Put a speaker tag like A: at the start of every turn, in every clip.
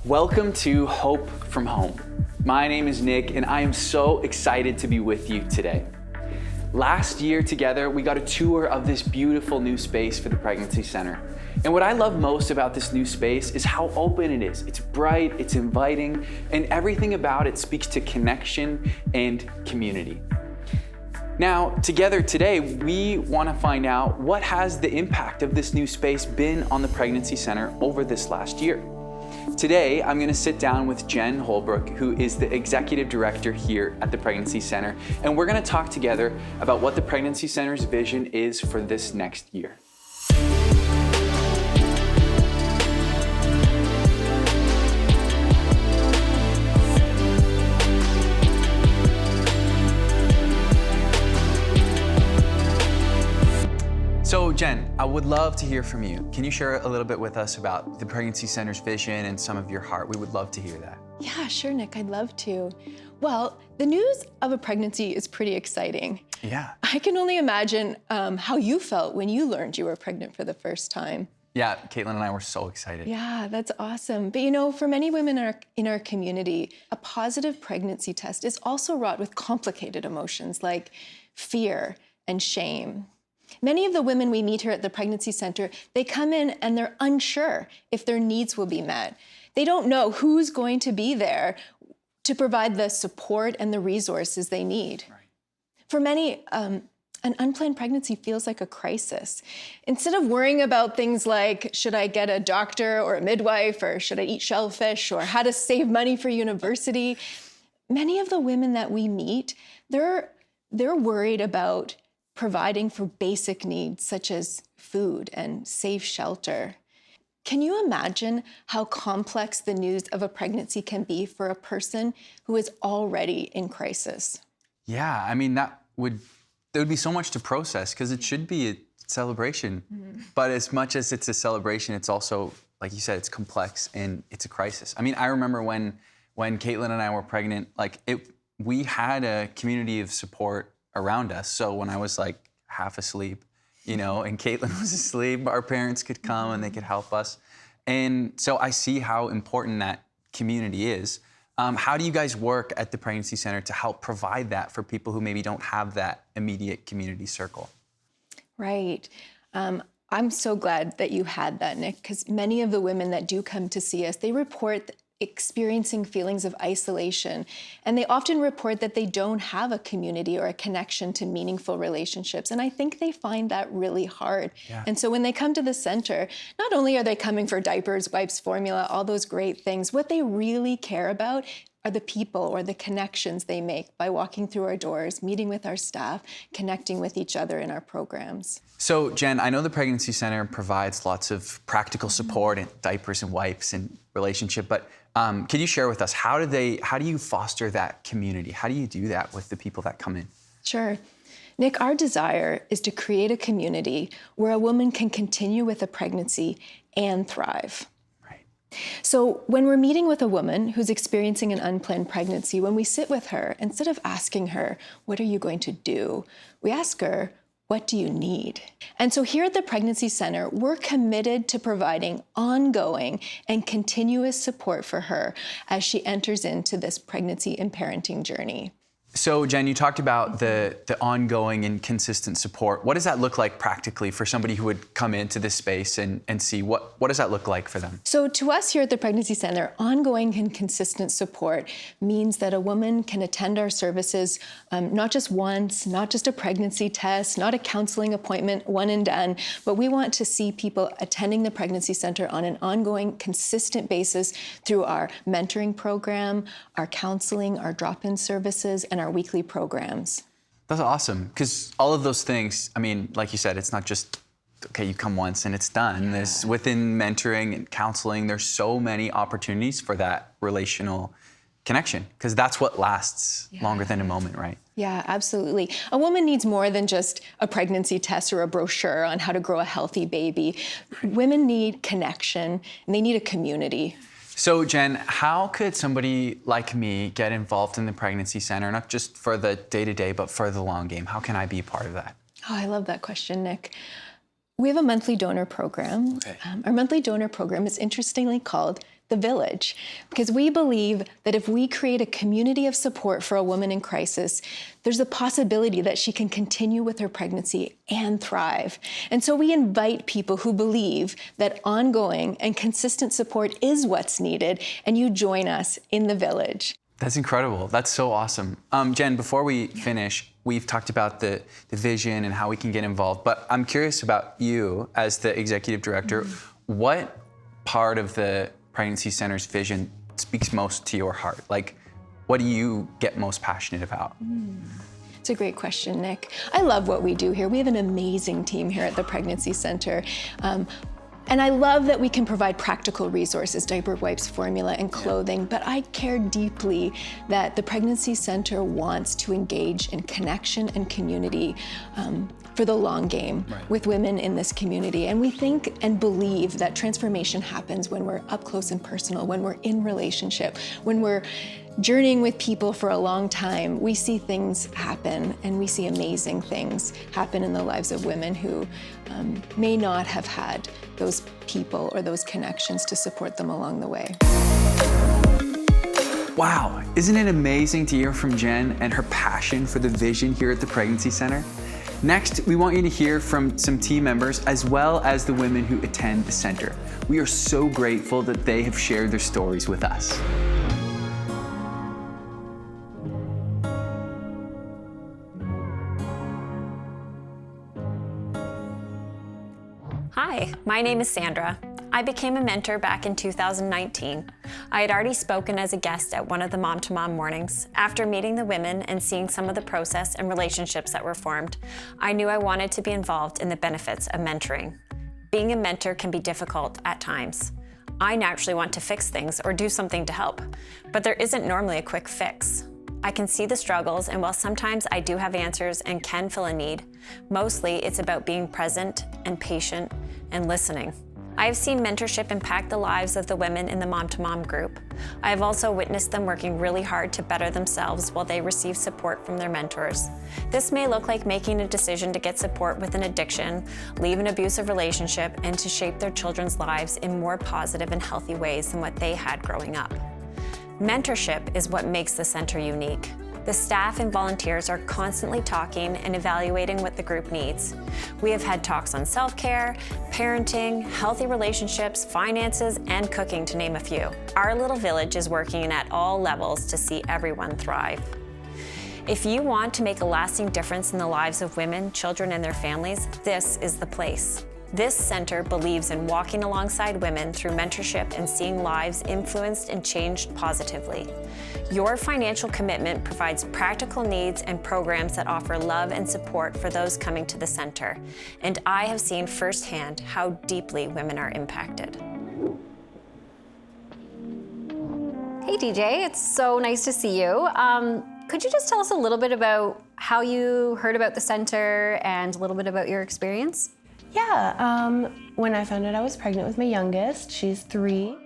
A: Welcome to Hope from Home. My name is Nick, and I am so excited to be with you today. Last year together, we got a tour of this beautiful new space for the Pregnancy Center. And what I love most about this new space is how open it is. It's bright, it's inviting, and everything about it speaks to connection and community. Now, together today, we want to find out what has the impact of this new space been on the Pregnancy Center over this last year. Today, I'm going to sit down with Jen Holbrook, who is the executive director here at the Pregnancy Center, and we're going to talk together about what the Pregnancy Center's vision is for this next year. So Jen, I would love to hear from you. Can you share a little bit with us about the Pregnancy Center's vision and some of your heart? We would love to hear that.
B: Yeah, sure, Nick, I'd love to. Well, the news of a pregnancy is pretty exciting.
A: Yeah.
B: I can only imagine how you felt when you learned you were pregnant for the first time.
A: Yeah, Caitlin and I were so excited.
B: Yeah, that's awesome. But you know, for many women in our community, a positive pregnancy test is also wrought with complicated emotions like fear and shame. Many of the women we meet here at the Pregnancy Center, they come in and they're unsure if their needs will be met. They don't know who's going to be there to provide the support and the resources they need.
A: Right.
B: For many, an unplanned pregnancy feels like a crisis. Instead of worrying about things like, should I get a doctor or a midwife, or should I eat shellfish, or how to save money for university, many of the women that we meet, they're worried about providing for basic needs such as food and safe shelter. Can you imagine how complex the news of a pregnancy can be for a person who is already in crisis?
A: Yeah, I mean, there would be so much to process because it should be a celebration. Mm-hmm. But as much as it's a celebration, it's also, like you said, it's complex and it's a crisis. I mean, I remember when Caitlin and I were pregnant, we had a community of support around us. So when I was like half asleep, and Caitlin was asleep, our parents could come and they could help us. And so I see how important that community is. How do you guys work at the Pregnancy Center to help provide that for people who maybe don't have that immediate community circle?
B: Right. I'm so glad that you had that, Nick, because many of the women that do come to see us, they report experiencing feelings of isolation. And they often report that they don't have a community or a connection to meaningful relationships. And I think they find that really hard. Yeah. And so when they come to the center, not only are they coming for diapers, wipes, formula, all those great things, what they really care about are the people or the connections they make by walking through our doors, meeting with our staff, connecting with each other in our programs.
A: So Jen, I know the Pregnancy Center provides lots of practical support and diapers and wipes and relationship, but could you share with us, how do you foster that community? How do you do that with the people that come in?
B: Sure. Nick, our desire is to create a community where a woman can continue with a pregnancy and thrive.
A: Right.
B: So when we're meeting with a woman who's experiencing an unplanned pregnancy, when we sit with her, instead of asking her, what are you going to do? We ask her, what do you need? And so here at the Pregnancy Center, we're committed to providing ongoing and continuous support for her as she enters into this pregnancy and parenting journey.
A: So Jen, you talked about the ongoing and consistent support. What does that look like practically for somebody who would come into this space and see what does that look like for them?
B: So to us here at the Pregnancy Center, ongoing and consistent support means that a woman can attend our services not just once, not just a pregnancy test, not a counseling appointment, one and done, but we want to see people attending the Pregnancy Center on an ongoing, consistent basis through our mentoring program, our counseling, our drop-in services, and our weekly programs.
A: That's awesome, because all of those things, I mean, like you said, it's not just, okay, you come once and it's done. Yeah. There's, within mentoring and counseling, there's so many opportunities for that relational connection, because that's what lasts longer than a moment, right?
B: Yeah, absolutely. A woman needs more than just a pregnancy test or a brochure on how to grow a healthy baby. Women need connection, and they need a community.
A: So Jen, how could somebody like me get involved in the Pregnancy Center, not just for the day-to-day, but for the long game? How can I be part of that?
B: Oh, I love that question, Nick. We have a monthly donor program.
A: Okay.
B: Our monthly donor program is interestingly called The Village, because we believe that if we create a community of support for a woman in crisis, there's a possibility that she can continue with her pregnancy and thrive. And so we invite people who believe that ongoing and consistent support is what's needed, and you join us in The Village.
A: That's incredible. That's so awesome. Jen, before we finish, we've talked about the vision and how we can get involved, but I'm curious about you as the executive director. What part of the Pregnancy Center's vision speaks most to your heart? Like, what do you get most passionate about?
B: It's a great question, Nick. I love what we do here. We have an amazing team here at the Pregnancy Center. And I love that we can provide practical resources, diaper wipes, formula, and clothing, but I care deeply that the Pregnancy Center wants to engage in connection and community for the long game with women in this community. And we think and believe that transformation happens when we're up close and personal, when we're in relationship, when we're journeying with people for a long time. We see things happen, and we see amazing things happen in the lives of women who may not have had those people or those connections to support them along the way.
A: Wow, isn't it amazing to hear from Jen and her passion for the vision here at the Pregnancy Center? Next, we want you to hear from some team members as well as the women who attend the center. We are so grateful that they have shared their stories with us.
C: Hi, my name is Sandra. I became a mentor back in 2019. I had already spoken as a guest at one of the Mom to Mom mornings. After meeting the women and seeing some of the process and relationships that were formed, I knew I wanted to be involved in the benefits of mentoring. Being a mentor can be difficult at times. I naturally want to fix things or do something to help, but there isn't normally a quick fix. I can see the struggles, and while sometimes I do have answers and can fill a need, mostly it's about being present and patient and listening. I have seen mentorship impact the lives of the women in the Mom to Mom group. I have also witnessed them working really hard to better themselves while they receive support from their mentors. This may look like making a decision to get support with an addiction, leave an abusive relationship, and to shape their children's lives in more positive and healthy ways than what they had growing up. Mentorship is what makes the center unique. The staff and volunteers are constantly talking and evaluating what the group needs. We have had talks on self-care, parenting, healthy relationships, finances, and cooking, to name a few. Our little village is working at all levels to see everyone thrive. If you want to make a lasting difference in the lives of women, children, and their families, this is the place. This center believes in walking alongside women through mentorship and seeing lives influenced and changed positively. Your financial commitment provides practical needs and programs that offer love and support for those coming to the center. And I have seen firsthand how deeply women are impacted.
D: Hey DJ, it's so nice to see you. Could you just tell us a little bit about how you heard about the center and a little bit about your experience?
E: Yeah, when I found out I was pregnant with my youngest, she's 3,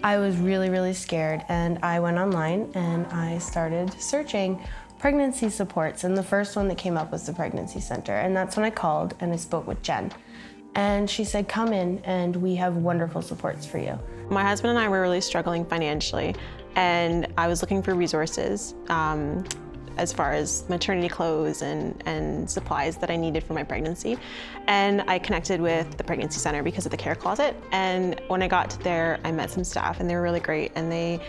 E: I was really, really scared, and I went online and I started searching pregnancy supports, and the first one that came up was the Pregnancy Center, and that's when I called and I spoke with Jen. And she said, come in and we have wonderful supports for you.
F: My husband and I were really struggling financially, and I was looking for resources as far as maternity clothes and supplies that I needed for my pregnancy. And I connected with the Pregnancy Center because of the care closet. And when I got there, I met some staff and they were really great. And they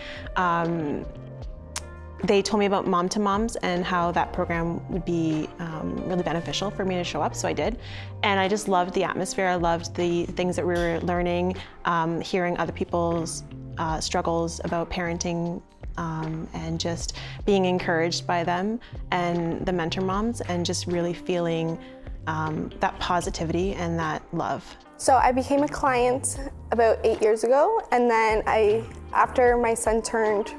F: told me about Mom to Moms and how that program would be really beneficial for me to show up, so I did. And I just loved the atmosphere. I loved the things that we were learning, hearing other people's struggles about parenting, and just being encouraged by them and the mentor moms, and just really feeling that positivity and that love.
G: So I became a client about 8 years ago, and then after my son turned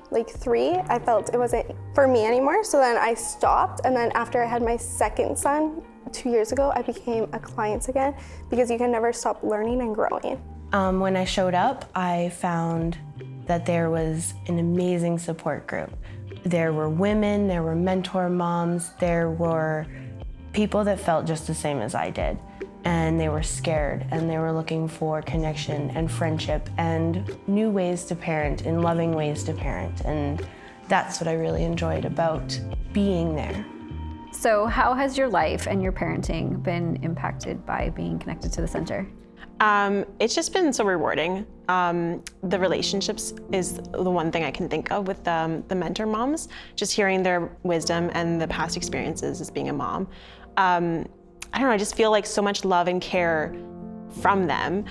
G: like 3, I felt it wasn't for me anymore, so then I stopped. And then after I had my second son 2 years ago, I became a client again, because you can never stop learning and growing.
E: When I showed up, I found that there was an amazing support group. There were women, there were mentor moms, there were people that felt just the same as I did. and they were scared, and they were looking for connection and friendship and new ways to parent and loving ways to parent. And that's what I really enjoyed about being there.
D: So how has your life and your parenting been impacted by being connected to the center?
F: It's just been so rewarding. The relationships is the one thing I can think of with the mentor moms, just hearing their wisdom and the past experiences as being a mom. I don't know, I just feel like so much love and care from them,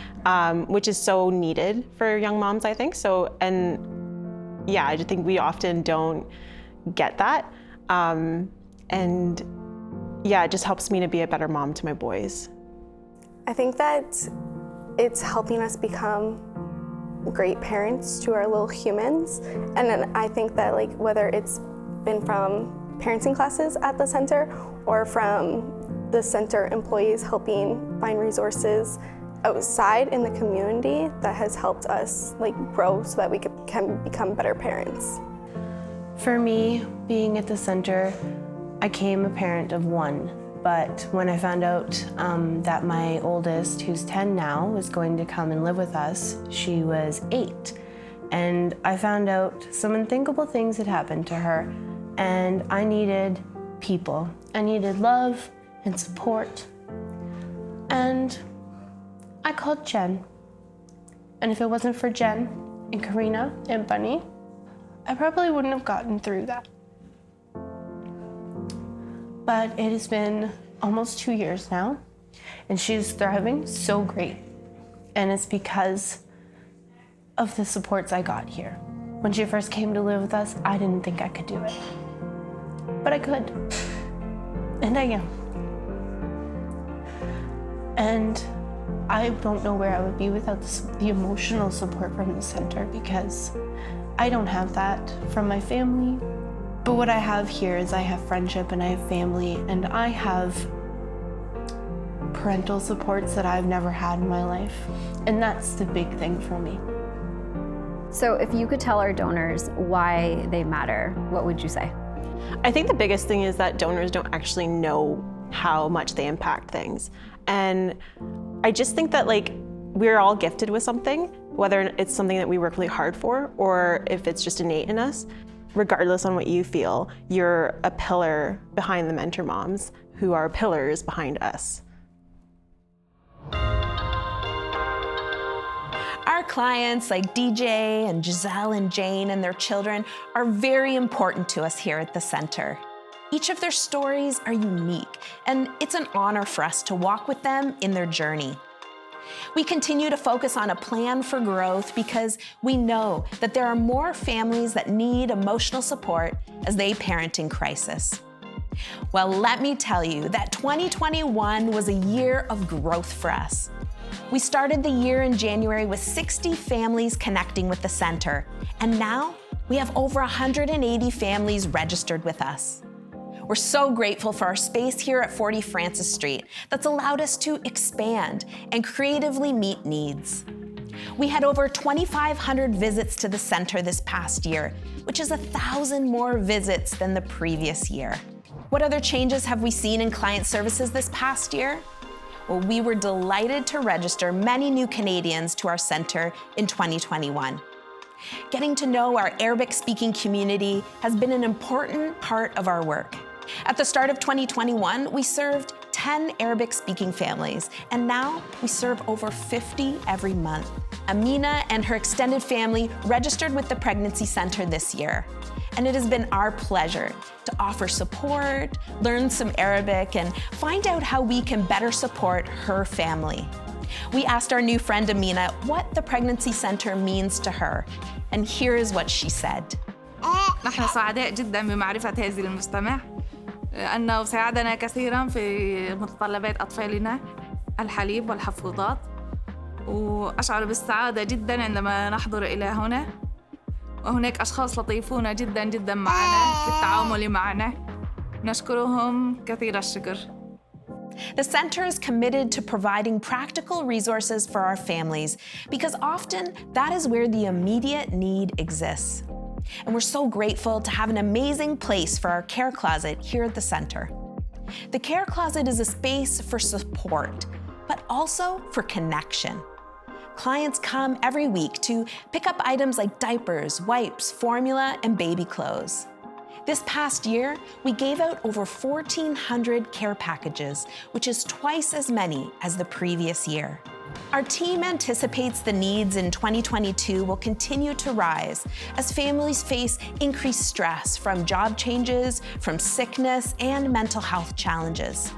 F: which is so needed for young moms, I think. So, and yeah, I just think we often don't get that. And yeah, it just helps me to be a better mom to my boys.
G: I think that it's helping us become great parents to our little humans. And then I think that like whether it's been from parenting classes at the center or from the center employees helping find resources outside in the community, that has helped us like grow so that we can become better parents.
E: For me, being at the center, I became a parent of one. But when I found out that my oldest, who's 10 now, was going to come and live with us, she was 8. And I found out some unthinkable things had happened to her, and I needed people. I needed love and support. And I called Jen. And if it wasn't for Jen and Karina and Bunny, I probably wouldn't have gotten through that. But it has been almost 2 years now, and she's thriving so great. And it's because of the supports I got here. When she first came to live with us, I didn't think I could do it. But I could, and I am. And I don't know where I would be without the emotional support from the center, because I don't have that from my family. But what I have here is I have friendship and I have family, and I have parental supports that I've never had in my life. And that's the big thing for me.
D: So if you could tell our donors why they matter, what would you say?
F: I think the biggest thing is that donors don't actually know how much they impact things. And I just think that like we're all gifted with something, whether it's something that we work really hard for or if it's just innate in us. Regardless on what you feel, you're a pillar behind the mentor moms who are pillars behind us.
H: Our clients like DJ and Giselle and Jane and their children are very important to us here at the center. Each of their stories are unique, and it's an honor for us to walk with them in their journey. We continue to focus on a plan for growth because we know that there are more families that need emotional support as they parent in crisis. Well, let me tell you that 2021 was a year of growth for us. We started the year in January with 60 families connecting with the center, and now we have over 180 families registered with us. We're so grateful for our space here at 40 Francis Street that's allowed us to expand and creatively meet needs. We had over 2,500 visits to the center this past year, which is 1,000 more visits than the previous year. What other changes have we seen in client services this past year? Well, we were delighted to register many new Canadians to our center in 2021. Getting to know our Arabic-speaking community has been an important part of our work. At the start of 2021, we served 10 Arabic-speaking families, and now we serve over 50 every month. Amina and her extended family registered with the Pregnancy Center this year, and it has been our pleasure to offer support, learn some Arabic, and find out how we can better support her family. We asked our new friend Amina what the Pregnancy Center means to her, and here is what she said.
I: نحن سعداء جدا بمعرفة هذه المستمع لأنه ساعدنا كثيرا في متطلبات أطفالنا الحليب والحفوضات، وأشعر بالسعادة جدا عندما نحضر إلى هنا، وهناك أشخاص لطيفون جدا جدا معنا في التعامل معنا، نشكرهم كثير الشكر.
H: The center is committed to providing practical resources for our families because often that is where the immediate need exists. And we're so grateful to have an amazing place for our care closet here at the center. The care closet is a space for support, but also for connection. Clients come every week to pick up items like diapers, wipes, formula, and baby clothes. This past year, we gave out over 1,400 care packages, which is twice as many as the previous year. Our team anticipates the needs in 2022 will continue to rise as families face increased stress from job changes, from sickness, and mental health challenges.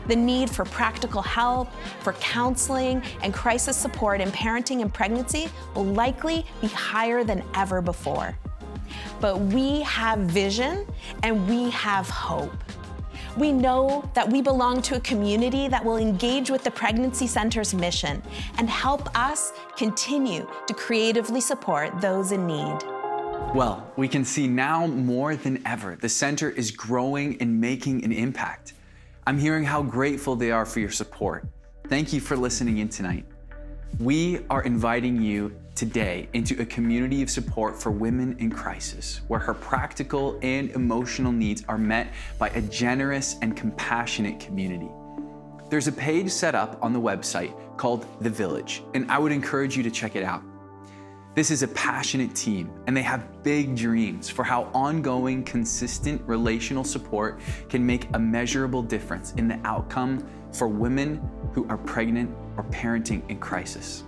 H: The need for practical help, for counseling, and crisis support in parenting and pregnancy will likely be higher than ever before. But we have vision and we have hope. We know that we belong to a community that will engage with the Pregnancy Center's mission and help us continue to creatively support those in need.
A: Well, we can see now more than ever, the center is growing and making an impact. I'm hearing how grateful they are for your support. Thank you for listening in tonight. We are inviting you today into a community of support for women in crisis, where her practical and emotional needs are met by a generous and compassionate community. There's a page set up on the website called The Village, and I would encourage you to check it out. This is a passionate team, and they have big dreams for how ongoing, consistent relational support can make a measurable difference in the outcome for women who are pregnant or parenting in crisis.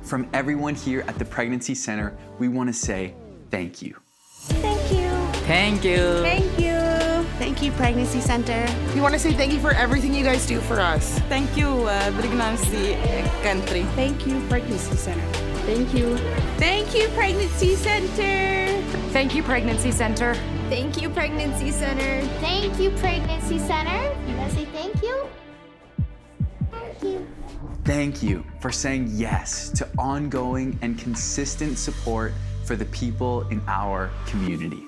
A: From everyone here at the Pregnancy Center, we want to say thank you.
F: Thank you.
A: Thank you.
F: Thank you. Thank you, Pregnancy Center.
J: We want to say thank you for everything you guys do for us.
I: Thank you, Pregnancy Country.
J: Thank you, Pregnancy Center.
G: Thank you.
H: Thank you, Pregnancy Center.
J: Thank you, Pregnancy Center.
B: Thank you, Pregnancy Center.
K: Thank you, Pregnancy Center. You guys say thank you? Thank you.
A: Thank you for saying yes to ongoing and consistent support for the people in our community.